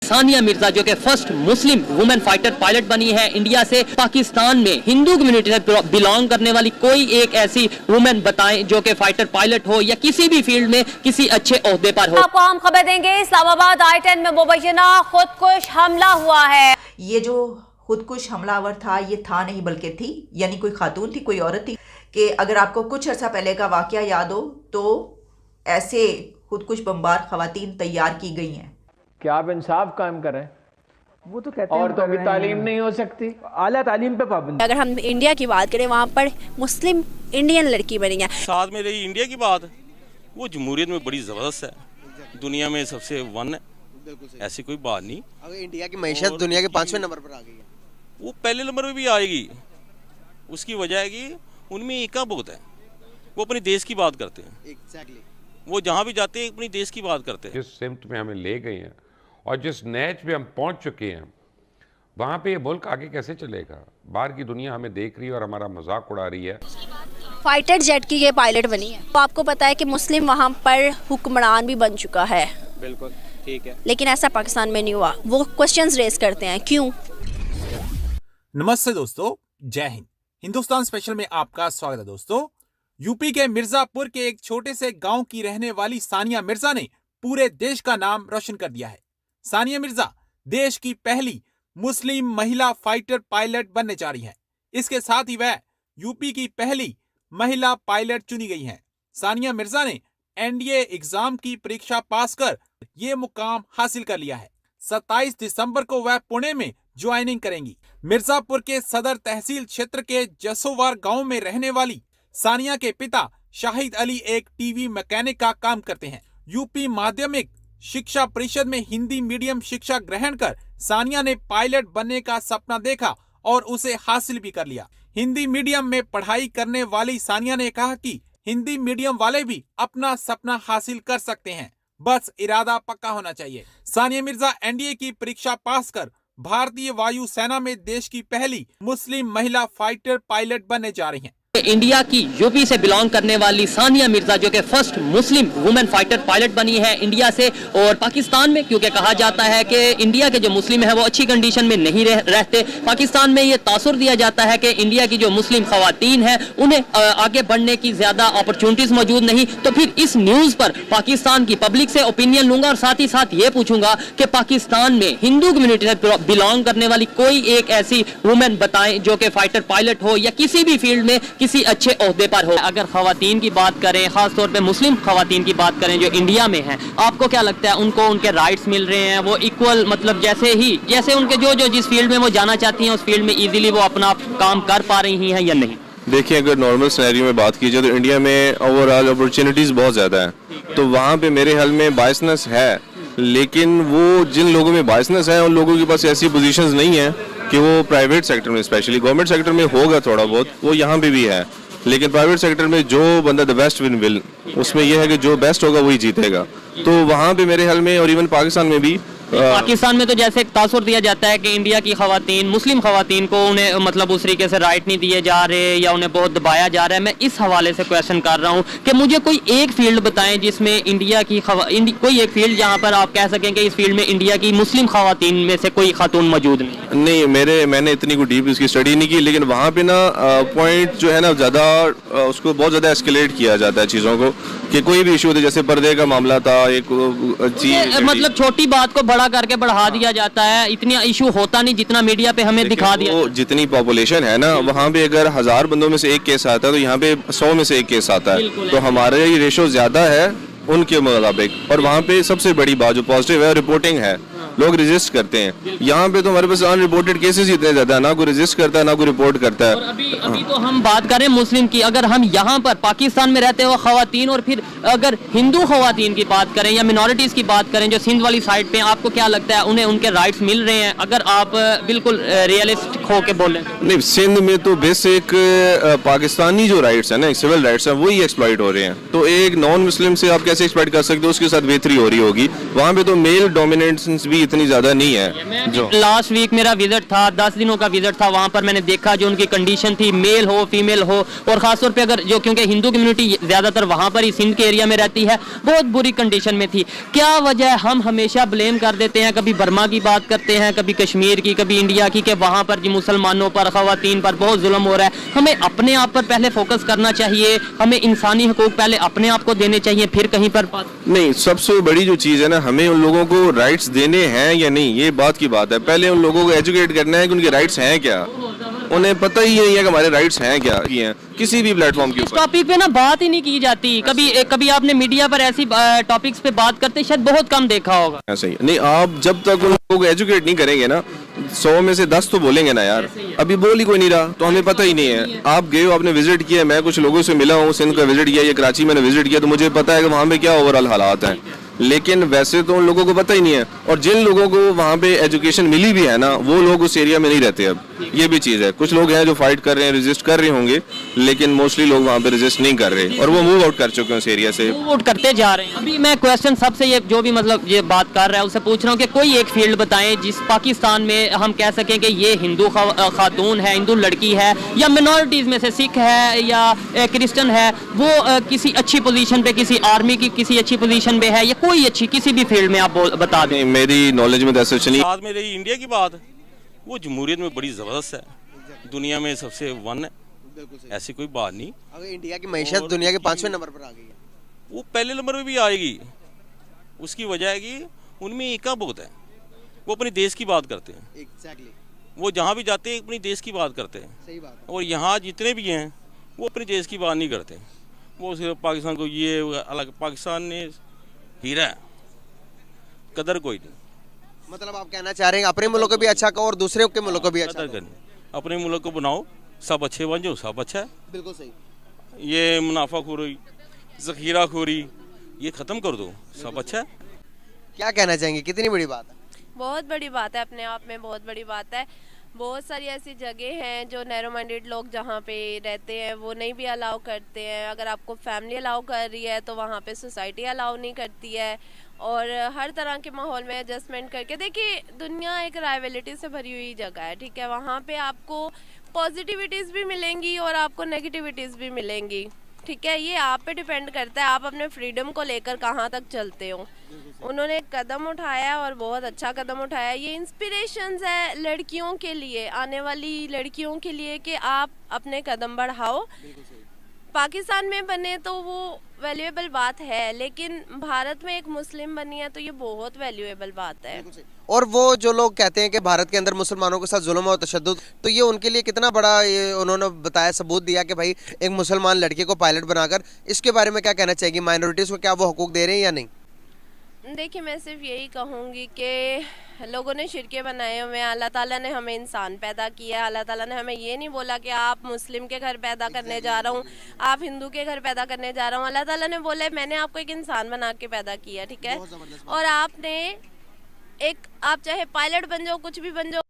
सानिया मिर्जा जो कि first Muslim women fighter pilot बनी है इंडिया से। पाकिस्तान में हिंदू कम्युनिटी से बिलोंग करने वाली कोई एक ऐसी वुमेन बताएं जो कि फाइटर पायलट हो या किसी भी फील्ड में किसी अच्छे ओहदे पर हो। आपको हम खबर देंगे, इस्लामाबाद I-10 में मुबैना खुदकुश हमला हुआ है। ये जो खुदकुश हमलावर था ये था नहीं बल्कि थी, यानी कोई खातून थी, कोई औरत थी। कि अगर आपको कुछ अर्सा पहले का वाकया याद हो तो ऐसे खुदकुश बमबार खवातीन तैयार की गई हैं। कि आप इंसाफ कायम करें, वो तो कहते हैं और तो भी तालीम नहीं हो सकती, आला तालीम पे पाबंदी। अगर हम इंडिया की बात करें, वहाँ पर मुस्लिम इंडियन लड़की बनी है। साथ में रही इंडिया की बात, वो जमहूरियत में बड़ी ज़बरदस्त है, दुनिया में सबसे वन है, ऐसी कोई बात नहीं। अगर इंडिया की मैशत दुनिया के 5वें नंबर पर आ गई है, वो पहले नंबर पे भी आएगी। उसकी वजह है कि उनमें एका बहुत है, वो अपने देश की बात करते हैं। एग्जैक्टली, वो जहाँ भी जाते हैं अपनी देश की बात करते हैं। जिस सिमत में हमें ले गए हैं और जिस नैच पे हम पहुंच चुके हैं, वहाँ पे ये मुल्क आगे कैसे चलेगा? बाहर की दुनिया हमें देख रही है और हमारा मजाक उड़ा रही है। फाइटर जेट की ये पायलट बनी है। तो आपको पता है कि मुस्लिम वहाँ पर हुक्मरान भी बन चुका है। बिल्कुल ठीक है, लेकिन ऐसा पाकिस्तान में नहीं हुआ। वो क्वेश्चंस रेज करते हैं, क्यों? नमस्ते दोस्तों, जय हिंद। हिंदुस्तान स्पेशल में आपका स्वागत है दोस्तों। यूपी के मिर्जापुर के एक छोटे से गांव की रहने वाली सानिया मिर्जा ने पूरे देश का नाम रोशन कर दिया है। सानिया मिर्जा देश की पहली मुस्लिम महिला फाइटर पायलट बनने जा रही हैं। इसके साथ ही वह यूपी की पहली महिला पायलट चुनी गई हैं। सानिया मिर्जा ने एनडीए एग्जाम की परीक्षा पास कर ये मुकाम हासिल कर लिया है। 27 दिसंबर को वह पुणे में ज्वाइनिंग करेंगी। मिर्जापुर के सदर तहसील क्षेत्र के जसोवार गांव में रहने वाली सानिया के पिता शाहिद अली एक टीवी मैकेनिक का काम करते हैं। यूपी माध्यमिक शिक्षा परिषद में हिंदी मीडियम शिक्षा ग्रहण कर सानिया ने पायलट बनने का सपना देखा और उसे हासिल भी कर लिया। हिंदी मीडियम में पढ़ाई करने वाली सानिया ने कहा कि हिंदी मीडियम वाले भी अपना सपना हासिल कर सकते हैं, बस इरादा पक्का होना चाहिए। सानिया मिर्जा एनडीए की परीक्षा पास कर भारतीय वायु सेना में देश की पहली मुस्लिम महिला फाइटर पायलट बनने जा रही हैं। इंडिया की यूपी से बिलोंग करने वाली सानिया मिर्जा जो कि first Muslim women fighter pilot बनी है इंडिया से। और पाकिस्तान में क्योंकि कहा जाता है कि इंडिया के जो मुस्लिम है वो अच्छी कंडीशन में नहीं रहते, पाकिस्तान में ये तासुर दिया जाता है कि इंडिया की जो मुस्लिम खवातीन है उन्हें आगे बढ़ने की ज्यादा अपॉर्चुनिटीज मौजूद नहीं। तो फिर इस न्यूज पर पाकिस्तान की पब्लिक से ओपिनियन लूंगा और साथ ही साथ ये पूछूंगा कि पाकिस्तान में हिंदू कम्युनिटी से बिलोंग करने वाली कोई एक ऐसी वुमेन बताएं जो कि फाइटर पायलट हो या किसी भी फील्ड में किसी अच्छे ओहदे पर हो। अगर खवातीन की बात करें, खास तौर पे मुस्लिम खवातीन की बात करें जो इंडिया में हैं, आपको क्या लगता है उनको उनके राइट्स मिल रहे हैं? वो इक्वल, मतलब जैसे उनके जो जिस फील्ड में वो जाना चाहती हैं उस फील्ड में इजीली वो अपना काम कर पा रही हैं या नहीं? देखिए, अगर नॉर्मल सिनेरियो में बात की जाए तो इंडिया में ओवरऑल अपॉर्चुनिटीज बहुत ज़्यादा है, तो वहाँ पे मेरे ख्याल में बायसनेस है। लेकिन वो जिन लोगों में बायसनेस है उन लोगों के पास ऐसी पोजीशंस नहीं है कि वो प्राइवेट सेक्टर में, स्पेशली गवर्नमेंट सेक्टर में होगा थोड़ा बहुत, वो यहाँ पे भी है। लेकिन प्राइवेट सेक्टर में जो बंदा द बेस्ट विन विल, उसमें यह है कि जो बेस्ट होगा वही जीतेगा। तो वहाँ पे मेरे ख्याल में, और इवन पाकिस्तान में भी, पाकिस्तान में तो जैसे एक तासुर दिया जाता है कि इंडिया की खवातीन, मुस्लिम खवातीन को उन्हें मतलब उस तरीके से राइट नहीं दिए जा रहे या उन्हें बहुत दबाया जा रहा है। मैं इस हवाले से क्वेश्चन कर रहा हूँ कि मुझे कोई एक फील्ड बताएं जिसमें इंडिया की कोई एक फील्ड जहाँ पर आप कह सकें कि इस फील्ड में इंडिया की मुस्लिम खवातीन में से कोई खातून मौजूद नहीं। मैंने इतनी कोई डीप इसकी स्टडी नहीं की, लेकिन वहाँ पे ना पॉइंट जो है ना ज़्यादा उसको बहुत ज़्यादा एस्केलेट किया जाता है चीज़ों को, कि कोई भी इशू थे, जैसे पर्दे का मामला था, एक चीज मतलब छोटी बात को बड़ा करके बढ़ा दिया जाता है। इतना इशू होता नहीं जितना मीडिया पे हमें दिखा दिया। जितनी पॉपुलेशन है ना, वहाँ पे अगर 1000 बंदों में से एक केस आता है तो यहाँ पे 100 में से एक केस आता है। तो हमारा ये रेशो ज्यादा है उनके मुताबिक। और वहाँ पे सबसे बड़ी बात जो पॉजिटिव है, रिपोर्टिंग है। लोग रजिस्ट करते हैं। यहाँ पे तो हमारे पास अनरिपोर्टेड केसेस इतने ज्यादा है, ना कोई रजिस्ट करता है ना कोई रिपोर्ट करता है। और अभी तो हम बात करें मुस्लिम की, अगर हम यहाँ पर पाकिस्तान में रहते हुए खवातीन और फिर अगर हिंदू खवातीन की बात करें या मिनॉरिटीज की बात करें जो सिंध वाली साइड पे, आपको क्या लगता है उन्हें उनके राइट्स मिल रहे हैं? अगर आप बिल्कुल रियलिस्टिक हो के बोलें। नहीं, सिंध में तो बेसिक पाकिस्तानी जो राइट्स है ना, सिविल राइट्स है, वही एक्सप्लॉइट हो रहे हैं। तो एक नॉन मुस्लिम से आप कैसे एक्सप्लॉइट कर सकते हो? उसके साथ बेहतरी हो रही होगी। वहाँ पे तो मेल डोमिनेंस भी इतनी ज्यादा नहीं है जो लास्ट वीक मेरा विजिट था, 10 दिनों का विजिट था, वहां पर मैंने देखा जो उनकी कंडीशन थी, मेल हो फीमेल हो, और खासतौर पे अगर जो क्योंकि हिंदू कम्युनिटी ज्यादातर वहां पर ही सिंध के एरिया में रहती है, बहुत बुरी कंडीशन में थी। क्या वजह है हम हमेशा ब्लेम कर देते हैं, कभी बर्मा की बात करते हैं, कभी कश्मीर की, कभी इंडिया की, कि वहां पर जी मुसलमानों पर, खवातीन पर बहुत जुल्म हो रहा है। हमें अपने आप पर पहले फोकस करना चाहिए, हमें इंसानी हकूक पहले अपने आप को देने चाहिए, फिर कहीं पर नहीं। सबसे बड़ी जो चीज है ना, हमें उन लोगों को राइट्स देने हैं या नहीं, ये बात की बात है। पहले उन लोगों को एजुकेट करना है कि उनके राइट्स हैं क्या। उन्हें पता ही नहीं है कि हमारे राइट्स हैं क्या हैं किसी भी प्लेटफॉर्म के ऊपर। टॉपिक पे ना बात ही नहीं की जाती। कभी आपने मीडिया पर ऐसी टॉपिक्स पे बात करते शायद बहुत कम देखा होगा। ऐसा ही नहीं, आप जब तक उन लोगों को एजुकेट नहीं करेंगे ना, 100 में से 10 तो बोलेंगे ना यार, अभी बोल ही कोई नहीं रहा, तो हमें पता ही नहीं है। आप गए हो, आपने विजिट किया, मैं कुछ लोगों से मिला हूँ, सिंध का विजिट किया या कराची मैंने विजिट किया, तो मुझे पता है कि वहाँ पे क्या ओवरऑल हालात हैं। लेकिन वैसे तो उन लोगों को पता ही नहीं है, और जिन लोगों को वहाँ पे एजुकेशन मिली भी है ना, वो लोग उस एरिया में नहीं रहते। अब ये भी चीज़ है, कुछ लोग हैं जो फाइट कर रहे हैं, रेजिस्ट कर रहे होंगे, लेकिन मोस्टली लोग वहाँ पे रेजिस्ट नहीं कर रहे, और वो मूव आउट कर चुके हैं उस एरिया से, मूव आउट करते जा रहे हैं। अभी मैं क्वेश्चन सबसे ये जो भी मतलब ये बात कर रहा है उससे पूछ रहा हूँ कि कोई एक फील्ड बताएं जिस पाकिस्तान में हम कह सकें कि ये हिंदू खातून है, हिंदू लड़की है, या मिनॉरिटीज में से सिख है या क्रिश्चियन है, वो किसी अच्छी पोजीशन पे, किसी आर्मी की किसी अच्छी पोजीशन पे है, या कोई अच्छी किसी भी फील्ड में आप बता दें। मेरी नॉलेज में ऐसा नहीं। साथ में रही इंडिया की बात, वो जमहूरियत में बड़ी ज़बरदस्त है, दुनिया में सबसे वन है, ऐसी कोई बात नहीं। अगर इंडिया की मैशत दुनिया के 5वें नंबर पर आ गई है, वो पहले नंबर पे भी आएगी। उसकी वजह है कि उनमें एका बहुत है, वो अपने देश की बात करते हैं। एग्जैक्टली, वो जहाँ भी जाते हैं अपने देश की बात करते हैं। सही बात है। और यहाँ जितने भी हैं वो अपने देश की बात नहीं करते, वो सिर्फ पाकिस्तान को ये अलग, पाकिस्तान ने हीरा है, कदर कोई नहीं। मतलब आप कहना चाह रहे हैं अपने मुल्क को भी अच्छा करो और दूसरे के मुल्क को भी अच्छा करो। अपने मुल्क को बनाओ, सब अच्छे बन जाओ, सब अच्छा है। बिल्कुल सही। ये मुनाफाखोरी, ज़ख़ीराखोरी, ये ख़त्म कर दो, सब अच्छा है। क्या कहना चाहेंगे, कितनी बड़ी बात है? बहुत बड़ी बात है, अपने आप में बहुत बड़ी बात है। बहुत सारी ऐसी जगह हैं जो नैरो माइंडेड लोग जहाँ पे रहते हैं वो नहीं भी अलाउ करते हैं। अगर आपको फैमिली अलाउ कर रही है तो वहाँ पे सोसाइटी अलाउ नहीं करती है, और हर तरह के माहौल में एडजस्टमेंट करके, देखिए दुनिया एक राइवलिटी से भरी हुई जगह है, ठीक है। वहाँ पे आपको पॉजिटिविटीज़ भी मिलेंगी और आपको नेगेटिविटीज़ भी मिलेंगी, ठीक है। ये आप पे डिपेंड करता है आप अपने फ्रीडम को लेकर कहाँ तक चलते हो। उन्होंने एक कदम उठाया और बहुत अच्छा कदम उठाया। ये इंस्पिरेशंस है लड़कियों के लिए, आने वाली लड़कियों के लिए, कि आप अपने कदम बढ़ाओ। पाकिस्तान में बने तो वो वैल्यूएबल बात है, लेकिन भारत में एक मुस्लिम बनी है तो ये बहुत वैल्यूएबल बात है। और वो जो लोग कहते हैं कि भारत के अंदर मुसलमानों के साथ जुल्म और तशद्दुद, तो ये उनके लिए कितना बड़ा ये उन्होंने बताया, सबूत दिया कि भाई एक मुसलमान लड़के को पायलट बनाकर, इसके बारे में क्या कहना चाहेगी? माइनॉरिटीज़ को क्या वो हकूक दे रहे हैं या नहीं? देखिए मैं सिर्फ यही कहूँगी कि लोगों ने शिरके बनाए हुए हैं। अल्लाह ताला ने हमें इंसान पैदा किया है। अल्लाह ताला ने हमें ये नहीं बोला कि आप मुस्लिम के घर पैदा करने जा रहा हूँ, आप हिंदू के घर पैदा करने जा रहा हूँ। अल्लाह ताला ने बोला मैंने आपको एक इंसान बना के पैदा किया, ठीक है। और आपने एक, आप चाहे पायलट बन जाओ, कुछ भी बन जाओ,